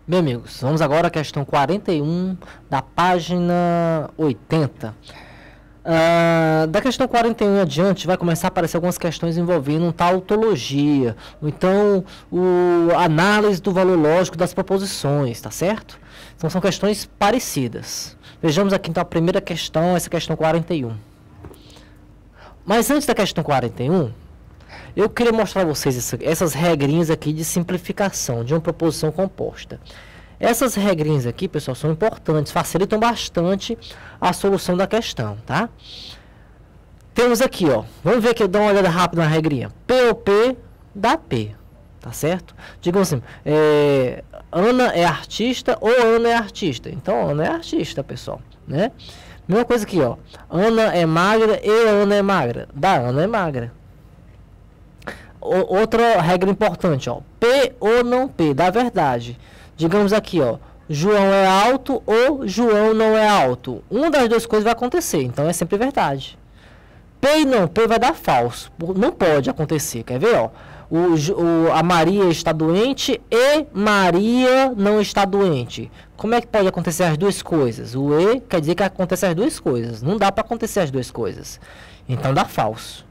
Bem, amigos, vamos agora à questão 41 da página 80. Da questão 41 em adiante vai começar a aparecer algumas questões envolvendo tautologia, ou então a análise do valor lógico das proposições, tá certo? Então são questões parecidas. Vejamos aqui então a primeira questão, essa questão 41. Mas antes da questão 41, eu queria mostrar a vocês essas regrinhas aqui de simplificação de uma proposição composta. Essas regrinhas aqui, pessoal, são importantes, facilitam bastante a solução da questão, tá? Temos aqui, ó, vamos ver aqui, dá uma olhada rápida na regrinha. POP dá P, tá certo? Digamos assim, Ana é artista ou Ana é artista. Então, Ana é artista, pessoal, né? Mesma coisa aqui, ó, Ana é magra e Ana é magra. Da Ana é magra. Outra regra importante, ó, P ou não P, da verdade. Digamos aqui, ó, João é alto ou João não é alto. Uma das duas coisas vai acontecer, então é sempre verdade. P e não P vai dar falso, não pode acontecer, quer ver, ó? A Maria está doente e Maria não está doente. Como é que pode acontecer as duas coisas? O E quer dizer que acontece as duas coisas, não dá para acontecer as duas coisas, então dá falso.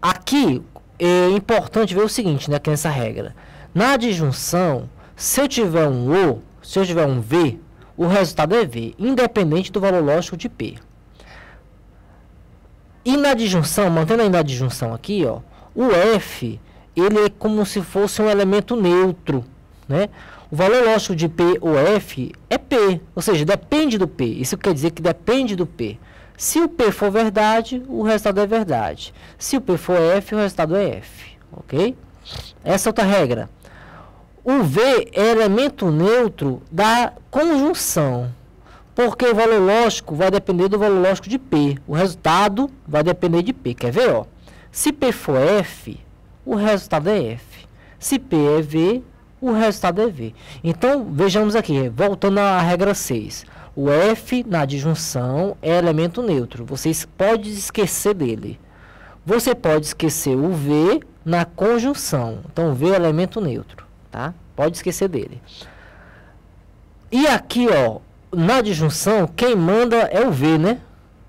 Aqui é importante ver o seguinte, né, aqui nessa regra. Na adjunção, se eu tiver um O, se eu tiver um V, o resultado é V, independente do valor lógico de P. E na adjunção, mantendo ainda a adjunção aqui, ó, o F, ele é como se fosse um elemento neutro, né? O valor lógico de P ou F é P, ou seja, depende do P. Isso quer dizer que depende do P. Se o P for verdade, o resultado é verdade. Se o P for F, o resultado é F. Ok? Essa é outra regra. O V é elemento neutro da conjunção. Porque o valor lógico vai depender do valor lógico de P. O resultado vai depender de P. Quer ver? Ó? Se P for F, o resultado é F. Se P é V, o resultado é V. Então, vejamos aqui, voltando à regra 6. O F na adjunção é elemento neutro. Vocês podem esquecer dele. Você pode esquecer o V na conjunção. Então, o V é elemento neutro, tá? Pode esquecer dele. E aqui, ó, na adjunção, quem manda é o V, né?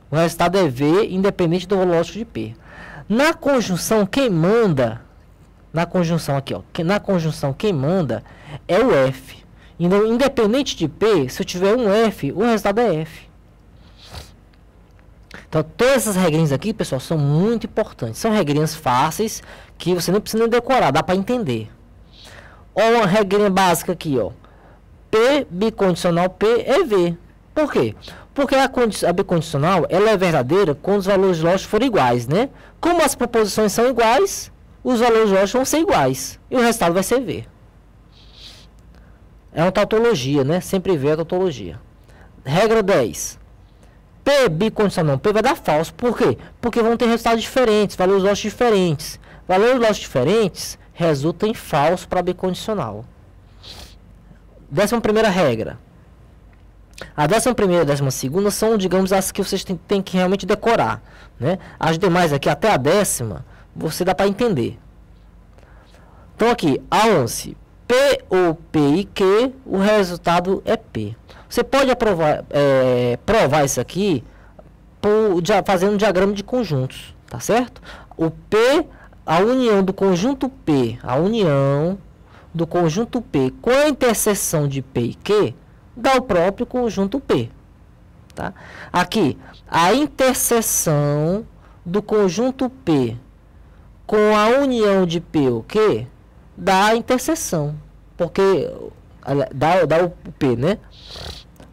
O resultado é V, independente do valor lógico de P. Na conjunção, quem manda... Na conjunção aqui, ó. Na conjunção, quem manda é o F. Independente de P, se eu tiver um F, o resultado é F. Então, todas essas regrinhas aqui, pessoal, são muito importantes. São regrinhas fáceis, que você não precisa nem decorar, dá para entender. Ó, uma regrinha básica aqui, ó. P bicondicional P é V. Por quê? Porque a bicondicional, ela é verdadeira quando os valores lógicos forem iguais, né? Como as proposições são iguais, os valores lógicos vão ser iguais. E o resultado vai ser V. É uma tautologia, né? Sempre vê a tautologia. Regra 10. P bicondicional P vai dar falso. Por quê? Porque vão ter resultados diferentes, valores lógicos diferentes. Valores lógicos diferentes resultam em falso para bicondicional. 11ª regra. A 11ª e a 12ª são, digamos, as que vocês têm que realmente decorar, né? As demais aqui, até a 10ª, você dá para entender. Então aqui, a 11. P ou P e Q, o resultado é P. Você pode provar isso aqui fazendo um diagrama de conjuntos, tá certo? O P, a união do conjunto P, a união do conjunto P com a interseção de P e Q, dá o próprio conjunto P. Tá? Aqui, a interseção do conjunto P com a união de P ou Q, dá a interseção, porque dá o P, né?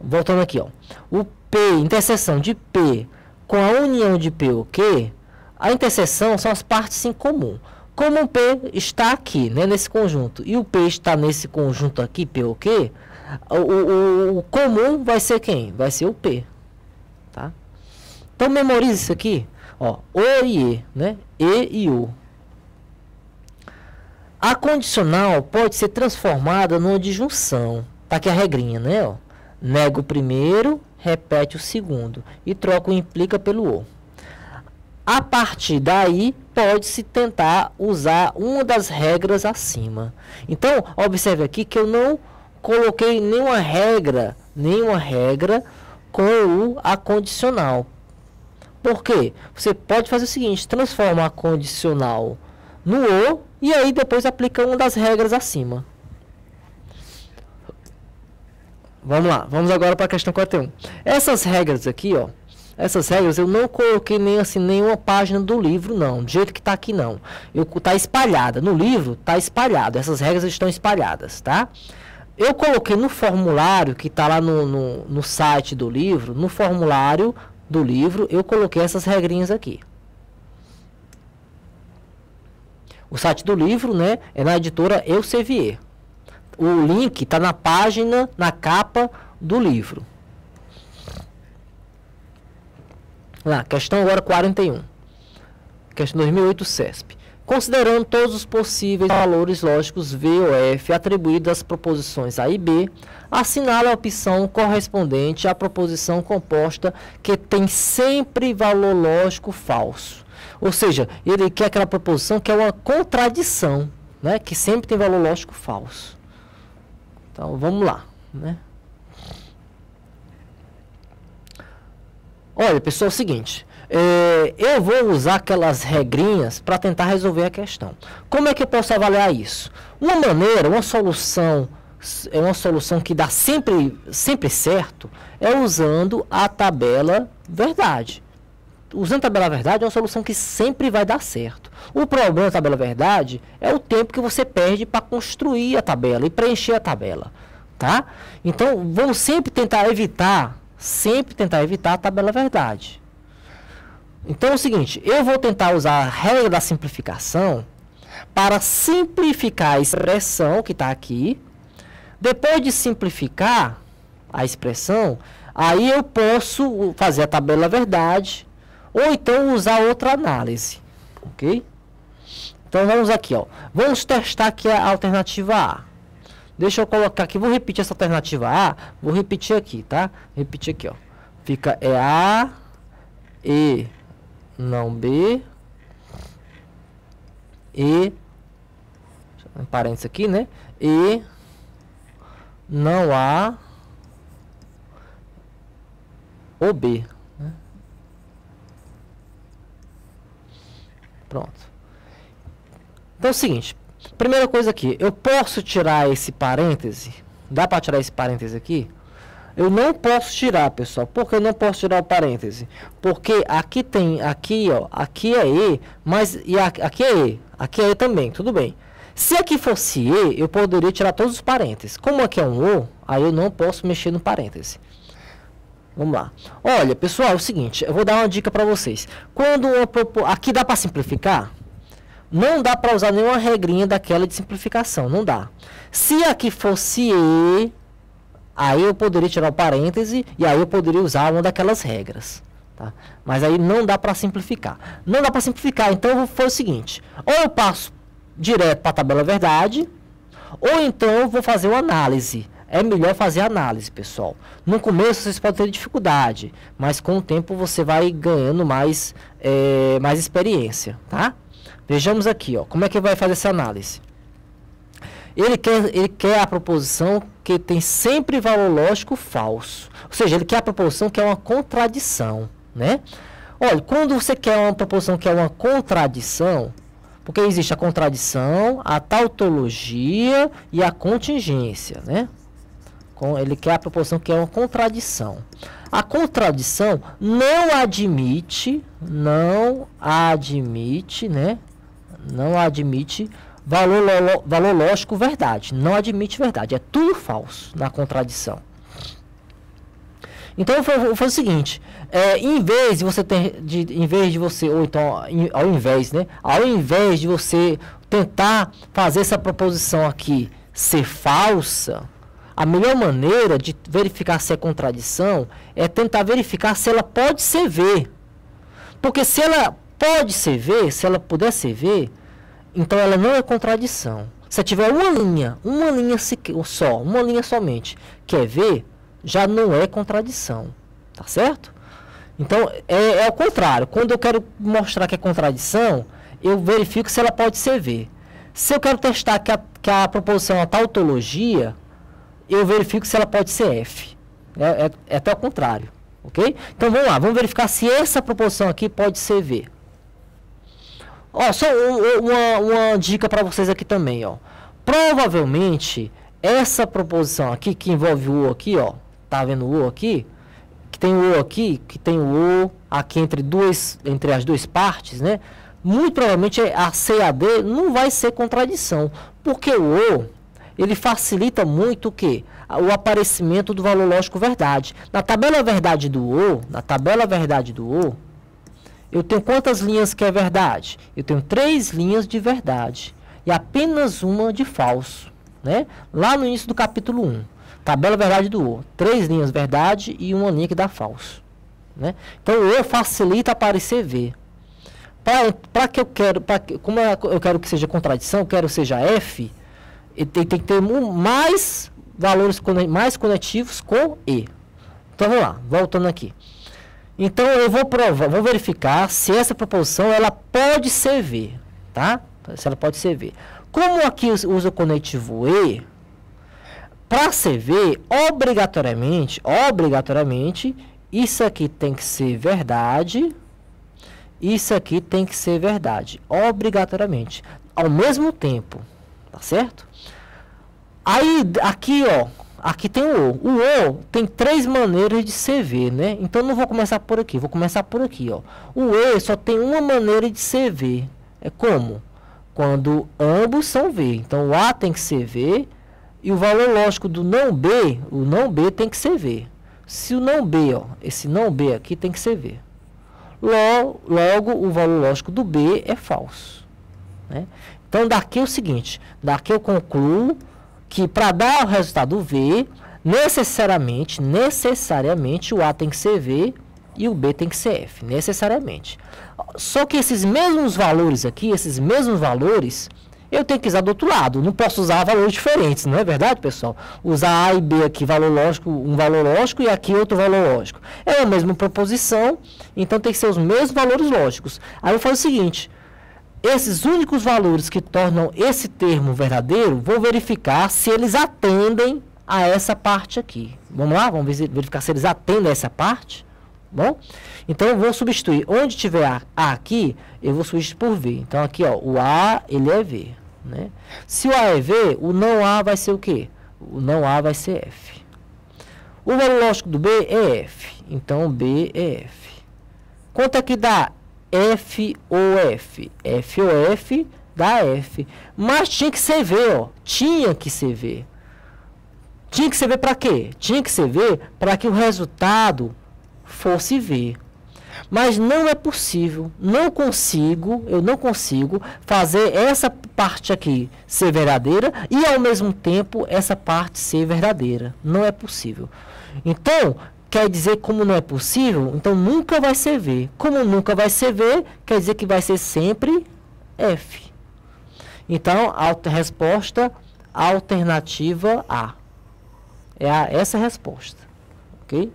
Voltando aqui, ó. O P, interseção de P com a união de P ou Q, a interseção são as partes em comum. Como o P está aqui, né, nesse conjunto, e o P está nesse conjunto aqui, P ou Q, o comum vai ser quem? Vai ser o P. Tá? Então, memorize isso aqui, ó, O e E, né? E e O. A condicional pode ser transformada numa disjunção. Tá aqui a regrinha, né? Ó. Nega o primeiro, repete o segundo e troca o implica pelo O. A partir daí, pode-se tentar usar uma das regras acima. Então, observe aqui que eu não coloquei nenhuma regra com o acondicional. Por quê? Você pode fazer o seguinte, transforma a condicional no o e aí depois aplica uma das regras acima. Vamos lá, vamos agora para a questão 41. Essas regras aqui, ó, essas regras eu não coloquei nem assim nenhuma página do livro, não, do jeito que está aqui não. Tá espalhada, no livro está espalhado, essas regras estão espalhadas, tá? Eu coloquei no formulário que está lá no site do livro, no formulário do livro, eu coloquei essas regrinhas aqui. O site do livro, né, é na editora Elsevier. O link está na página, na capa do livro. Lá, questão agora 41. Questão 2008 CESP. Considerando todos os possíveis valores lógicos V ou F atribuídos às proposições A e B, assinale a opção correspondente à proposição composta que tem sempre valor lógico falso. Ou seja, ele quer aquela proposição que é uma contradição, né? Que sempre tem valor lógico falso. Então, vamos lá, né? Olha, pessoal, é o seguinte, eu vou usar aquelas regrinhas para tentar resolver a questão. Como é que eu posso avaliar isso? Uma maneira, uma solução que dá sempre certo, é usando a tabela verdade. Usando a tabela verdade é uma solução que sempre vai dar certo. O problema da tabela verdade é o tempo que você perde para construir a tabela e preencher a tabela, tá? Então, vamos sempre tentar evitar a tabela verdade. Então é o seguinte, eu vou tentar usar a regra da simplificação para simplificar a expressão que está aqui. Depois de simplificar a expressão, aí eu posso fazer a tabela verdade ou então usar outra análise, ok? Então vamos aqui, ó. Vamos testar aqui a alternativa A. Deixa eu colocar aqui, vou repetir essa alternativa A, vou repetir aqui, tá? Repetir aqui, ó. Fica A, E, não B, E, em parênteses aqui, né? E, não A, ou B. Né? Pronto. Então é o seguinte, primeira coisa aqui, eu posso tirar esse parêntese? Dá para tirar esse parêntese aqui? Eu não posso tirar, pessoal. Por que eu não posso tirar o parêntese? Porque aqui tem, aqui, ó, aqui é E, mas aqui é E. Aqui é E também, tudo bem. Se aqui fosse E, eu poderia tirar todos os parênteses. Como aqui é um O, aí eu não posso mexer no parêntese. Vamos lá. Olha, pessoal, é o seguinte, eu vou dar uma dica para vocês. Quando aqui dá para simplificar? Não dá para usar nenhuma regrinha daquela de simplificação, não dá. Se aqui fosse E, aí eu poderia tirar o parêntese e aí eu poderia usar uma daquelas regras. Tá? Mas aí não dá para simplificar. Não dá para simplificar, então eu vou fazer o seguinte. Ou eu passo direto para a tabela verdade, ou então eu vou fazer uma análise. É melhor fazer análise, pessoal. No começo vocês podem ter dificuldade, mas com o tempo você vai ganhando mais experiência, tá? Vejamos aqui, ó, como é que vai fazer essa análise. Ele quer a proposição que tem sempre valor lógico falso. Ou seja, ele quer a proposição que é uma contradição, né? Olha, quando você quer uma proposição que é uma contradição, porque existe a contradição, a tautologia e a contingência, né? Ele quer a proposição que é uma contradição. A contradição não admite, né? Não admite valor lógico verdade. Não admite verdade. É tudo falso na contradição. Então eu vou fazer o seguinte, em vez de você tentar fazer essa proposição aqui ser falsa, a melhor maneira de verificar se é contradição é tentar verificar se ela pode ser V. Porque se ela pode ser V, se ela puder ser V, então ela não é contradição. Se tiver uma linha só, uma linha somente, que é V, já não é contradição. Tá certo? Então, é o contrário. Quando eu quero mostrar que é contradição, eu verifico se ela pode ser V. Se eu quero testar que a proposição é uma tautologia, eu verifico se ela pode ser F. É até o contrário, ok? Então vamos lá, vamos verificar se essa proposição aqui pode ser V. Ó, só uma dica para vocês aqui também, ó. Provavelmente, essa proposição aqui, que envolve o O aqui, ó. Tá vendo o O aqui? Que tem o O aqui, que tem o O aqui entre as duas partes, né? Muito provavelmente a C e a D não vai ser contradição. Porque o O, ele facilita muito o quê? O aparecimento do valor lógico verdade. Na tabela verdade do O, eu tenho quantas linhas que é verdade? Eu tenho 3 linhas de verdade e apenas uma de falso, né? Lá no início do capítulo 1, tabela verdade do O, 3 linhas verdade e uma linha que dá falso, né? Então o O facilita aparecer V. Para que eu quero, como eu quero que seja contradição, eu quero que seja F, tem que ter mais valores mais conectivos com E. Então vamos lá, voltando aqui. Então eu vou verificar se essa proposição ela pode ser V, tá? Se ela pode ser V. Como aqui usa o conectivo E, para ser V, obrigatoriamente, isso aqui tem que ser verdade, isso aqui tem que ser verdade, obrigatoriamente, ao mesmo tempo, tá certo? Aí, aqui, ó, aqui tem o O. O O tem 3 maneiras de ser V, né? Então, não vou começar por aqui, vou começar por aqui, ó. O E só tem uma maneira de ser V. É como? Quando ambos são V. Então, o A tem que ser V e o valor lógico do não B, o não B tem que ser V. Se o não B, ó, esse não B aqui tem que ser V. Logo, o valor lógico do B é falso, né? Então, daqui é o seguinte, daqui eu concluo que para dar o resultado V, necessariamente o A tem que ser V e o B tem que ser F, necessariamente. Só que esses mesmos valores aqui, eu tenho que usar do outro lado, não posso usar valores diferentes, não é verdade, pessoal? Usar A e B aqui, um valor lógico e aqui outro valor lógico. É a mesma proposição, então tem que ser os mesmos valores lógicos. Aí eu faço o seguinte, esses únicos valores que tornam esse termo verdadeiro, vou verificar se eles atendem a essa parte aqui. Vamos lá? Vamos verificar se eles atendem a essa parte. Bom? Então, eu vou substituir. Onde tiver A aqui, eu vou substituir por V. Então, aqui, ó, o A, ele é V, né? Se o A é V, o não A vai ser o quê? O não A vai ser F. O valor lógico do B é F. Então, B é F. Quanto é que dá F ou F? F ou F dá F. Mas tinha que ser V, ó. Tinha que ser V. Tinha que ser V para quê? Tinha que ser V para que o resultado fosse V. Mas não é possível, eu não consigo fazer essa parte aqui ser verdadeira e ao mesmo tempo essa parte ser verdadeira. Não é possível. Então, quer dizer, como não é possível, então nunca vai ser V. Como nunca vai ser V, quer dizer que vai ser sempre F. Então, a resposta alternativa A. Essa resposta. Ok?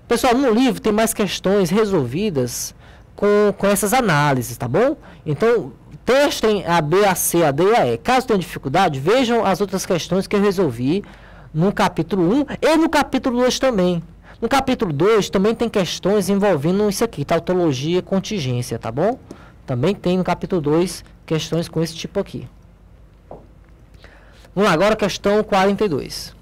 Pessoal, no livro tem mais questões resolvidas com essas análises, tá bom? Então, testem a B, a C, a D e a E. Caso tenham dificuldade, vejam as outras questões que eu resolvi no capítulo 1 e no capítulo 2 também. No capítulo 2 também tem questões envolvendo isso aqui, tautologia e contingência, tá bom? Também tem no capítulo 2 questões com esse tipo aqui. Vamos lá, agora a questão 42.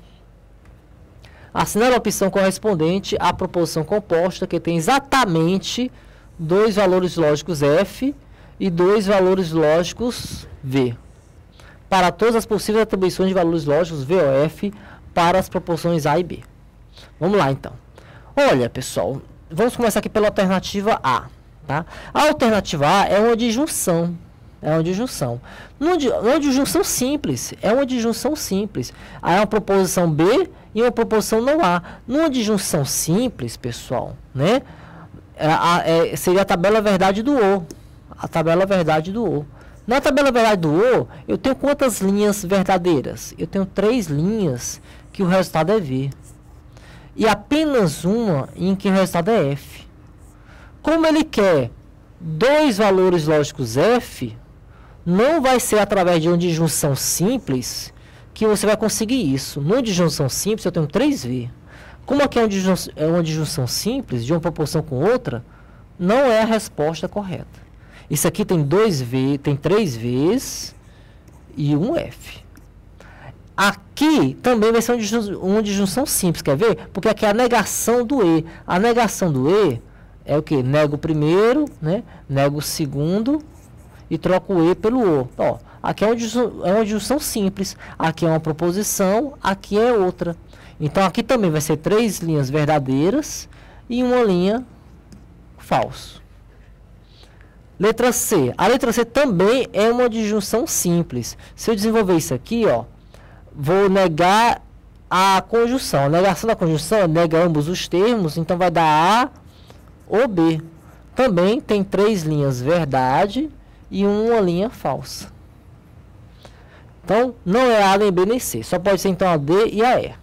Assinale a opção correspondente à proposição composta que tem exatamente 2 valores lógicos F e 2 valores lógicos V. Para todas as possíveis atribuições de valores lógicos V ou F para as proporções A e B. Vamos lá, então. Olha, pessoal, vamos começar aqui pela alternativa A. Tá? A alternativa A é uma disjunção. É uma disjunção. Uma disjunção simples. É uma disjunção simples. Aí é uma proposição B e uma proposição não A. Numa disjunção simples, pessoal, né? Seria a tabela verdade do O. A tabela verdade do O. Na tabela verdade do O, eu tenho quantas linhas verdadeiras? Eu tenho 3 linhas que o resultado é V. E apenas uma em que o resultado é F. Como ele quer dois valores lógicos F, não vai ser através de uma disjunção simples que você vai conseguir isso. Numa disjunção simples, eu tenho 3V. Como aqui é uma disjunção simples, de uma proporção com outra, não é a resposta correta. Isso aqui tem 2V, tem 3Vs e um F. Aqui também vai ser uma disjunção simples, quer ver? Porque aqui é a negação do E. A negação do E é o que? Nego o primeiro, né? Nego o segundo e troco o E pelo O. Ó, aqui é uma disjunção simples. Aqui é uma proposição, aqui é outra. Então aqui também vai ser 3 linhas verdadeiras e uma linha falso. Letra C. A letra C também é uma disjunção simples. Se eu desenvolver isso aqui, ó, vou negar a conjunção. A negação da conjunção nega ambos os termos, então vai dar A ou B. Também tem 3 linhas verdade e uma linha falsa. Então, não é A, nem B, nem C. Só pode ser então a D e a E.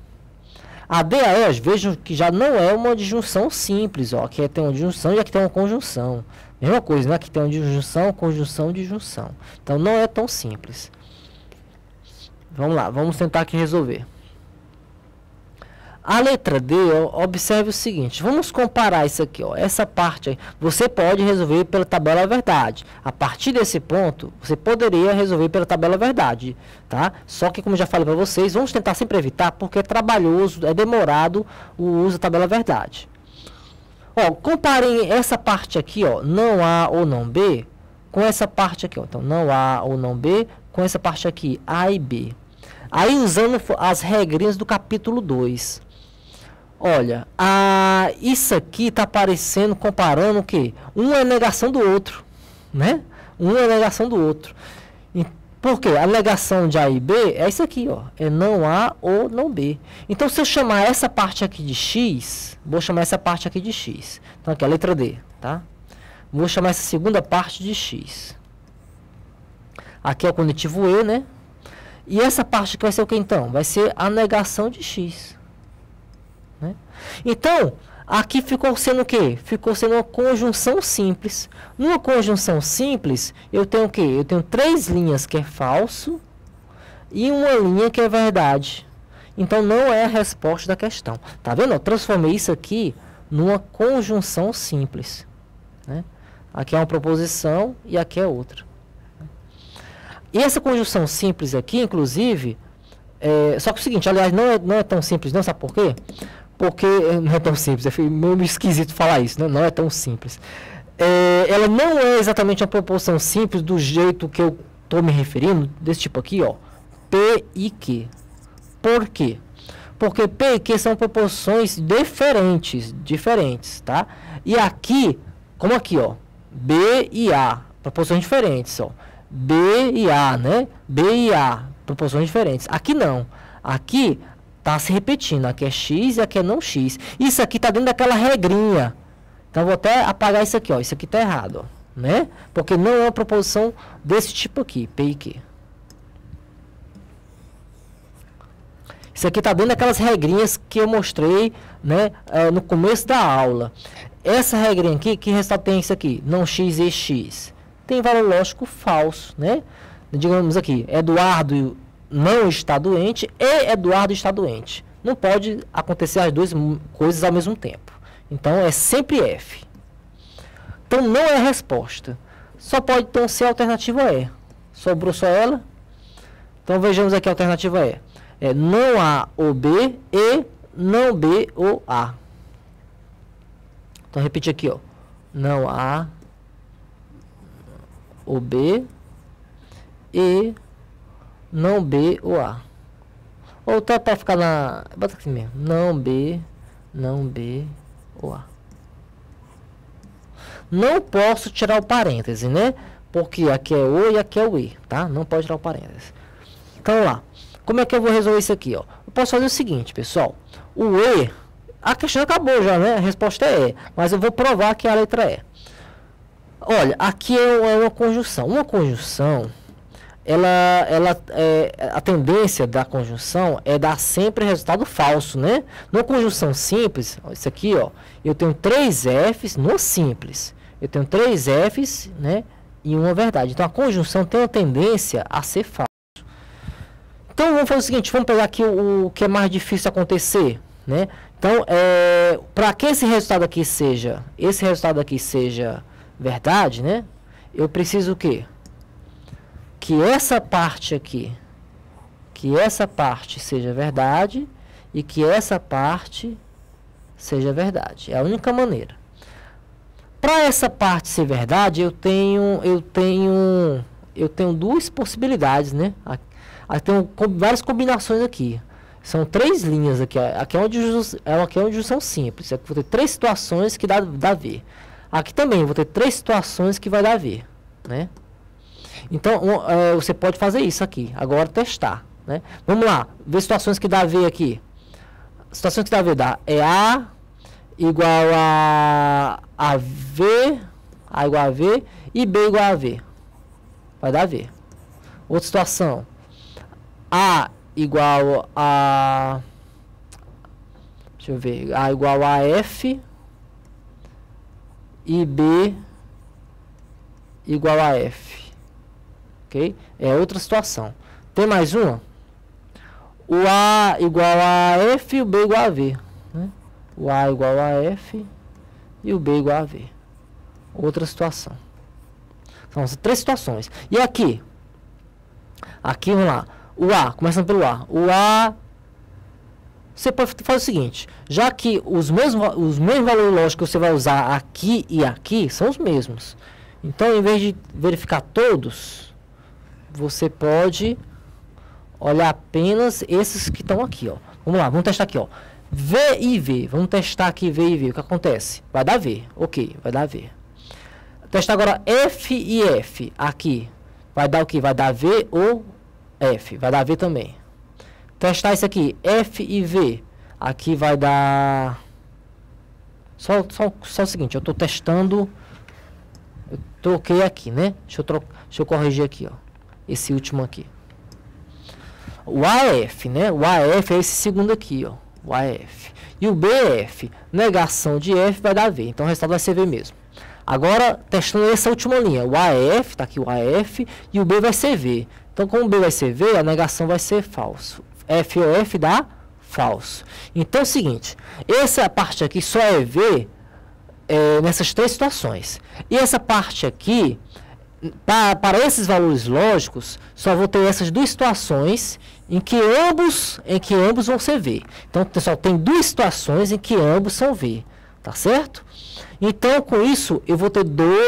A D e a E, vejam que já não é uma disjunção simples. Ó. Aqui tem uma disjunção e aqui tem uma conjunção. Mesma coisa, né? Aqui tem uma disjunção, conjunção, disjunção. Então, não é tão simples. Vamos lá, vamos tentar aqui resolver. A letra D, ó, observe o seguinte, vamos comparar isso aqui, ó, essa parte aí. Você pode resolver pela tabela verdade. A partir desse ponto, você poderia resolver pela tabela verdade, tá? Só que, como eu já falei para vocês, vamos tentar sempre evitar, porque é trabalhoso, é demorado o uso da tabela verdade. Ó, comparem essa parte aqui, ó, não A ou não B, com essa parte aqui, ó. Então, não A ou não B, com essa parte aqui, A e B. Aí, usando as regrinhas do capítulo 2. Olha, isso aqui está aparecendo, comparando o quê? Um é negação do outro, né? Um é negação do outro. Por quê? A negação de A e B é isso aqui, ó. É não A ou não B. Então, se eu chamar essa parte aqui de X, vou chamar essa parte aqui de X. Então, aqui é a letra D, tá? Vou chamar essa segunda parte de X. Aqui é o conectivo E, né? E essa parte aqui vai ser o que então? Vai ser a negação de X. Né? Então, aqui ficou sendo o quê? Ficou sendo uma conjunção simples. Numa conjunção simples, eu tenho o quê? Eu tenho 3 linhas que é falso e uma linha que é verdade. Então, não é a resposta da questão. Tá vendo? Eu transformei isso aqui numa conjunção simples. Né? Aqui é uma proposição e aqui é outra. E essa conjunção simples aqui, inclusive, só que o seguinte, aliás, não é tão simples, não, sabe por quê? Porque não é tão simples, é meio esquisito falar isso, né? Não é tão simples. Ela não é exatamente uma proporção simples do jeito que eu estou me referindo, desse tipo aqui, ó, P e Q. Por quê? Porque P e Q são proporções diferentes, tá? E aqui, como aqui, ó, B e A, proporções diferentes, ó. B e A, né? B e A, proporções diferentes. Aqui não. Aqui tá se repetindo. Aqui é X e aqui é não X. Isso aqui tá dentro daquela regrinha. Então, vou até apagar isso aqui, ó. Isso aqui tá errado, ó, né? Porque não é uma proposição desse tipo aqui, P e Q. Isso aqui tá dentro daquelas regrinhas que eu mostrei, né, no começo da aula. Essa regrinha aqui, que resultado tem isso aqui? Não X e X. Tem valor lógico falso, né? Digamos aqui, Eduardo não está doente e Eduardo está doente. Não pode acontecer as duas coisas ao mesmo tempo. Então, é sempre F. Então, não é a resposta. Só pode então ser a alternativa E. Sobrou só ela? Então, vejamos aqui a alternativa E. É não A ou B e não B ou A. Então, repete aqui, ó. Não A ou B e não B ou A. Ou até para ficar na... Bota aqui mesmo. Não B ou A. Não posso tirar o parêntese, né? Porque aqui é O e aqui é o E, tá? Não pode tirar o parêntese. Então, vamos lá. Como é que eu vou resolver isso aqui, ó? Eu posso fazer o seguinte, pessoal. O E... A questão acabou já, né? A resposta é E. Mas eu vou provar que a letra E. Olha, aqui é uma conjunção. Uma conjunção, a tendência da conjunção é dar sempre resultado falso, né? Numa conjunção simples, ó, isso aqui, ó, eu tenho 3 Fs no simples. Eu tenho 3 Fs, né? E uma verdade. Então a conjunção tem uma tendência a ser falso. Então vamos fazer o seguinte, vamos pegar aqui o que é mais difícil acontecer, né? Então, para que esse resultado aqui seja verdade, né? Eu preciso o quê? Que essa parte aqui, seja verdade e que essa parte seja verdade. É a única maneira. Para essa parte ser verdade, eu tenho duas possibilidades, né? Aqui tem várias combinações aqui. São 3 linhas aqui. Aqui é uma disjunção simples. Aqui vou ter 3 situações que dá V. Aqui também vou ter 3 situações que vai dar V, né? Então, você pode fazer isso aqui. Agora, testar, né? Vamos lá. Ver situações que dá V aqui. Situações que dá V é A igual a V, A igual a V e B igual a V. Vai dar V. Outra situação. A igual a... Deixa eu ver. A igual a F e B igual a F. Ok? É outra situação. Tem mais uma? O A igual a F e o B igual a V. Né? O A igual a F e o B igual a V. Outra situação. São as 3 situações. E aqui? Aqui, vamos lá. O A, começando pelo A. O A, você pode fazer o seguinte. Já que os mesmos valores lógicos que você vai usar aqui e aqui são os mesmos. Então, em vez de verificar todos, você pode olhar apenas esses que estão aqui, ó. Vamos lá, vamos testar aqui, ó. V e V. Vamos testar aqui V e V. O que acontece? Vai dar V. Ok, vai dar V. Testar agora F e F. Aqui. Vai dar o que? Vai dar V ou F. Vai dar V também. Testar isso aqui. F e V. Aqui vai dar... Só o seguinte. Eu estou testando... Eu troquei aqui, né? Deixa eu corrigir aqui, ó. Esse último aqui. O AF, né? O AF é esse segundo aqui, ó. O AF. E o BF, negação de F, vai dar V. Então o resultado vai ser V mesmo. Agora, testando essa última linha. O AF, tá aqui o AF, e o B vai ser V. Então, como o B vai ser V, a negação vai ser falso. F ou F dá falso. Então é o seguinte. Essa parte aqui só é V nessas 3 situações. E essa parte aqui... Para esses valores lógicos, só vou ter essas 2 situações em que ambos vão ser V. Então, pessoal, tem 2 situações em que ambos são V, tá certo? Então, com isso, eu vou ter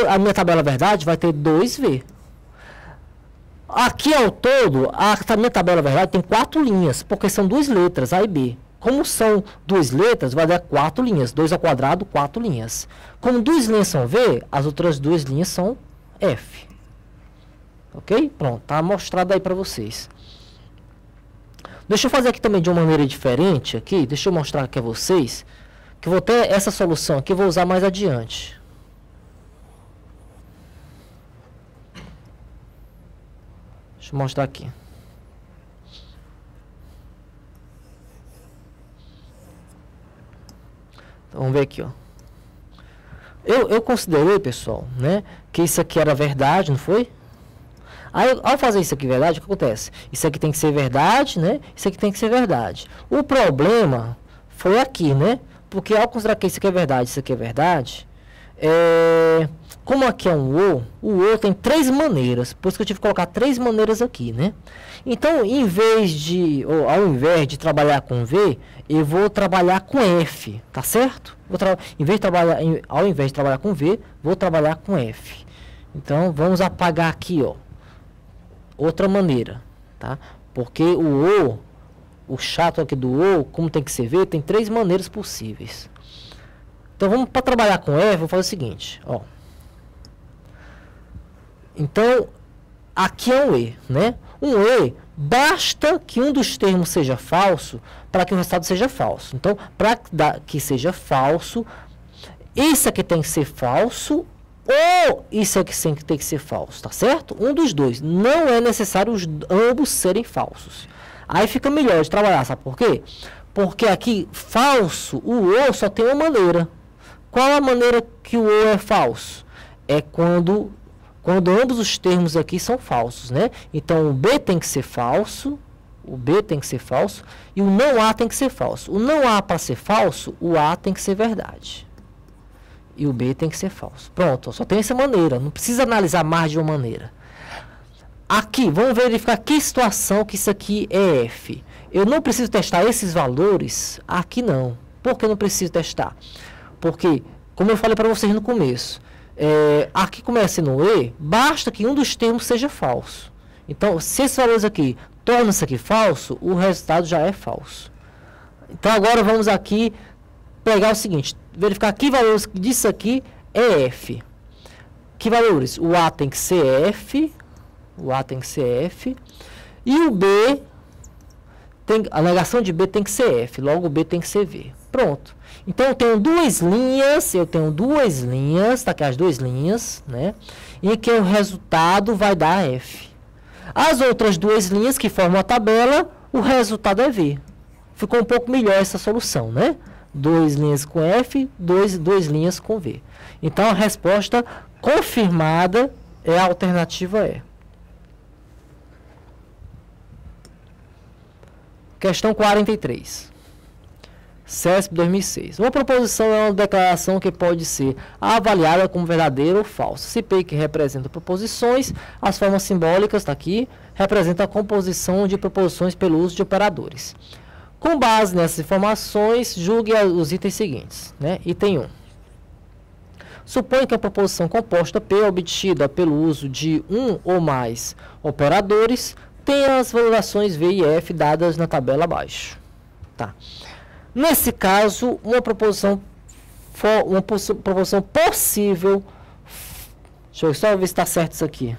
a minha tabela verdade vai ter 2V. Aqui ao todo, a minha tabela verdade tem 4 linhas, porque são 2 letras, A e B. Como são 2 letras, vai dar 4 linhas, 2 ao quadrado, 4 linhas. Como 2 linhas são V, as outras 2 linhas são F. Ok? Pronto, tá mostrado aí para vocês. Deixa eu fazer aqui também de uma maneira diferente aqui. Deixa eu mostrar aqui a vocês que eu vou ter essa solução aqui, eu vou usar mais adiante. Deixa eu mostrar aqui. Então, vamos ver aqui, ó. Eu considerei, pessoal, né, que isso aqui era verdade, não foi? Aí, ao fazer isso aqui verdade, o que acontece? Isso aqui tem que ser verdade, né? Isso aqui tem que ser verdade. O problema foi aqui, né? Porque ao considerar que isso aqui é verdade, isso aqui é verdade, como aqui é um o O tem 3 maneiras. Por isso que eu tive que colocar 3 maneiras aqui, né? Então, ao invés de trabalhar com V, eu vou trabalhar com F, tá certo? Ao invés de trabalhar com V, vou trabalhar com F. Então, vamos apagar aqui, ó. Outra maneira, tá? Porque o chato aqui do O, como tem que ser V, tem 3 maneiras possíveis. Então, vamos para trabalhar com F, vou fazer o seguinte, ó. Então, aqui é um E, né? Um E, basta que um dos termos seja falso para que o resultado seja falso. Então, para que seja falso, isso aqui tem que ser falso ou isso aqui tem que ser falso, tá certo? Um dos dois. Não é necessário ambos serem falsos. Aí fica melhor de trabalhar, sabe por quê? Porque aqui, falso, o O só tem uma maneira. Qual a maneira que o O é falso? é quando ambos os termos aqui são falsos, né? Então, o B tem que ser falso, o B tem que ser falso, e o não A tem que ser falso. O não A, para ser falso, o A tem que ser verdade. E o B tem que ser falso. Pronto, só tem essa maneira, não precisa analisar mais de uma maneira. Aqui, vamos verificar que situação que isso aqui é F. Eu não preciso testar esses valores, aqui não. Por que eu não preciso testar? Porque, como eu falei para vocês no começo, aqui começa no E, basta que um dos termos seja falso. Então, se esses valores aqui tornam isso aqui falso, o resultado já é falso. Então, agora vamos aqui pegar o seguinte, verificar que valores disso aqui é F. Que valores? O A tem que ser F, o A tem que ser F, e o B, a negação de B tem que ser F, logo o B tem que ser V. Pronto. Então, eu tenho duas linhas, tá aqui as duas linhas, né? Em que o resultado vai dar F. As outras duas linhas que formam a tabela, o resultado é V. Ficou um pouco melhor essa solução, né? Duas linhas com F, duas linhas com V. Então, a resposta confirmada é a alternativa E. Questão 43. CESP 2006. Uma proposição é uma declaração que pode ser avaliada como verdadeira ou falsa. Se P, que representa proposições, as formas simbólicas, está aqui, representa a composição de proposições pelo uso de operadores. Com base nessas informações, julgue os itens seguintes, né? Item 1. Supõe que a proposição composta P, obtida pelo uso de um ou mais operadores, tenha as valorações V e F dadas na tabela abaixo. Tá. Nesse caso, uma proposição possível, deixa eu só ver se está certo isso aqui.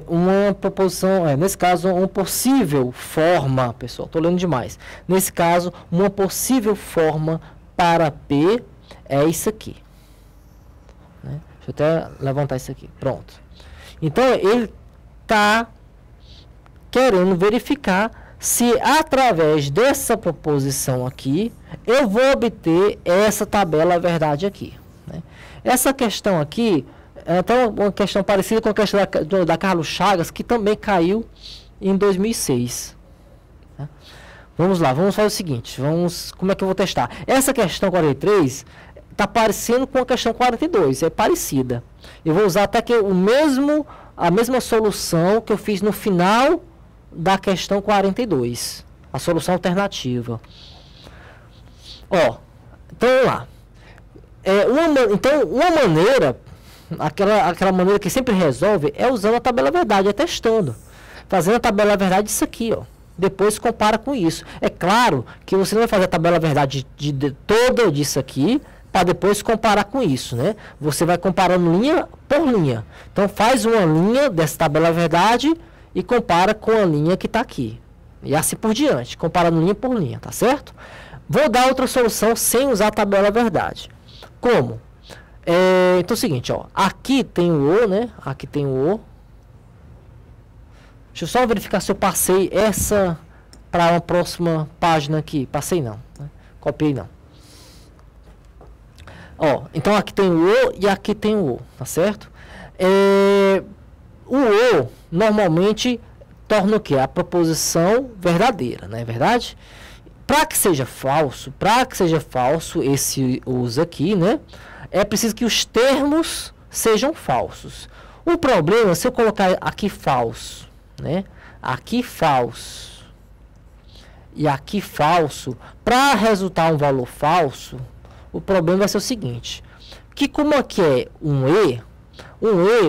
Uma proposição, nesse caso, uma possível forma, pessoal, estou lendo demais. Nesse caso, uma possível forma para P é isso aqui. Né? Deixa eu até levantar isso aqui. Pronto. Então, ele está querendo verificar se através dessa proposição aqui, eu vou obter essa tabela verdade aqui. Né? Essa questão aqui, é até uma questão parecida com a questão da Carlos Chagas, que também caiu em 2006. Né? Vamos lá, vamos fazer o seguinte, como é que eu vou testar? Essa questão 43 está parecendo com a questão 42, é parecida. Eu vou usar até que a mesma solução que eu fiz no final da questão 42, a solução alternativa. Ó, então vamos lá. Uma maneira, aquela maneira que sempre resolve, é usando a tabela verdade, é testando. Fazendo a tabela verdade isso aqui, ó. Depois compara com isso. É claro que você não vai fazer a tabela verdade de toda disso aqui, para depois comparar com isso, né? Você vai comparando linha por linha. Então faz uma linha dessa tabela verdade e compara com a linha que está aqui. E assim por diante, comparando linha por linha, tá certo? Vou dar outra solução sem usar a tabela verdade. Como? Então é o seguinte, ó. Aqui tem o O, né? Aqui tem o O. Deixa eu só verificar se eu passei essa para uma próxima página aqui. Passei não, né? Copiei não. Ó, então aqui tem o O e aqui tem o O, tá certo? O O normalmente torna o que? A proposição verdadeira, não é verdade? Para que seja falso esse uso aqui, né? É preciso que os termos sejam falsos. O problema, se eu colocar aqui falso, né? Aqui falso e aqui falso, para resultar um valor falso, o problema vai ser o seguinte, que como aqui é um E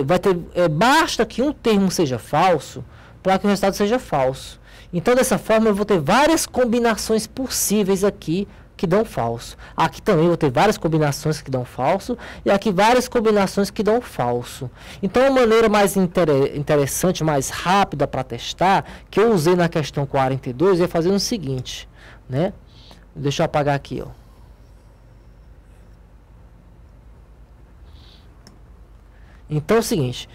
vai ter, basta que um termo seja falso para que o resultado seja falso. Então, dessa forma, eu vou ter várias combinações possíveis aqui que dão falso. Aqui também vou ter várias combinações que dão falso e aqui várias combinações que dão falso. Então, a maneira mais interessante, mais rápida para testar, que eu usei na questão 42, é fazer o seguinte, né? Deixa eu apagar aqui, ó. Então é o seguinte,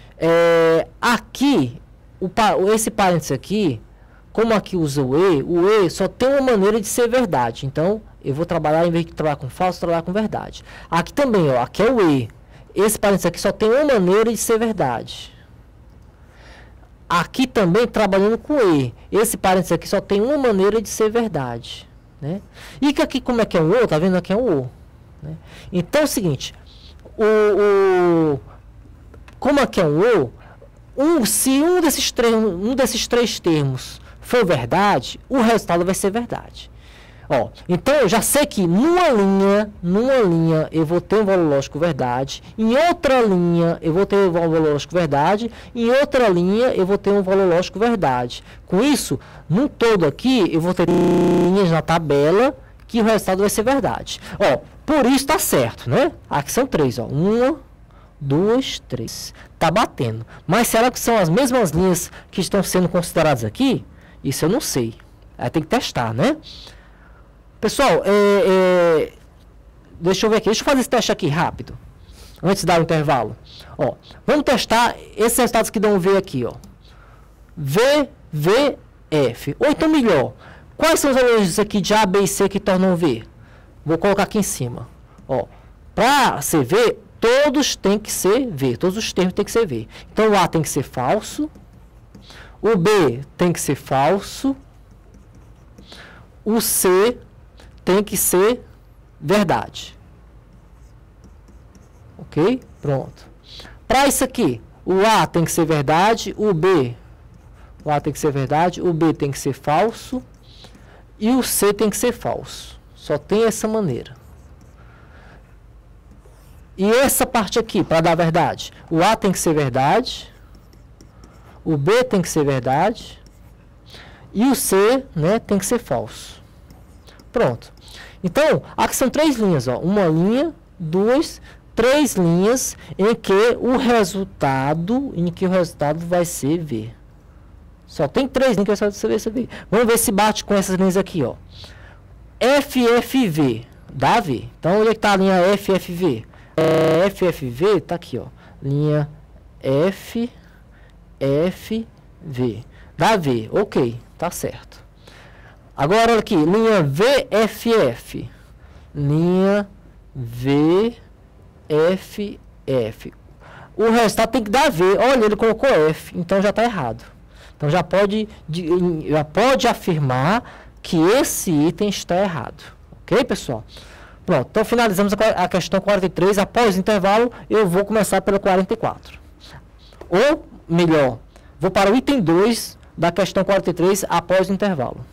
aqui, esse parênteses aqui, como aqui usa o E só tem uma maneira de ser verdade. Então, eu vou trabalhar, em vez de trabalhar com falso, trabalhar com verdade. Aqui também, ó, aqui é o E. esse parênteses aqui só tem uma maneira de ser verdade. Aqui também, trabalhando com E, esse parênteses aqui só tem uma maneira de ser verdade. Né? E que aqui, como é que é um O, tá vendo? Aqui é um O. Né? Então é o seguinte, como aqui é um O, se um desses três termos for verdade, o resultado vai ser verdade. Ó, então eu já sei que numa linha eu vou ter um valor lógico verdade, em outra linha eu vou ter um valor lógico verdade, em outra linha eu vou ter um valor lógico verdade. Com isso, num todo aqui, eu vou ter linhas na tabela que o resultado vai ser verdade. Ó, por isso tá certo, né? Aqui são 3, ó. 1, 2, 3. Tá batendo. Mas será que são as mesmas linhas que estão sendo consideradas aqui? Isso eu não sei. Aí tem que testar, né? Pessoal, deixa eu ver aqui. Deixa eu fazer esse teste aqui rápido. Antes de dar o intervalo. Ó, vamos testar esses resultados que dão V aqui, ó. V, V, F. Ou então melhor, quais são os valores aqui de A, B e C que tornam V? Vou colocar aqui em cima. Ó, para ser V, todos têm que ser V. Todos os termos têm que ser V. Então o A tem que ser falso. O B tem que ser falso. O C tem que ser verdade. Ok? Pronto. Para isso aqui, o A tem que ser verdade, o A tem que ser verdade, o B tem que ser falso e o C tem que ser falso. Só tem essa maneira. E essa parte aqui, para dar verdade, o A tem que ser verdade, o B tem que ser verdade e o C, né, tem que ser falso. Pronto. Então, aqui são 3 linhas, ó. Uma linha, 2, 3 linhas em que o resultado vai ser V. Só tem 3 linhas que vai ser V. Vamos ver se bate com essas linhas aqui, ó. FFV, dá V. Então, onde é que está a linha FFV? FFV está aqui, ó. Linha FFV. Dá V, ok, tá certo. Agora, olha aqui, linha VFF. Linha VFF. O resultado tem que dar V. Olha, ele colocou F, então já está errado. Então já pode afirmar que esse item está errado. Ok, pessoal? Pronto, então finalizamos a questão 43. Após o intervalo, eu vou começar pela 44. Ou, melhor, vou para o item 2 da questão 43 após o intervalo.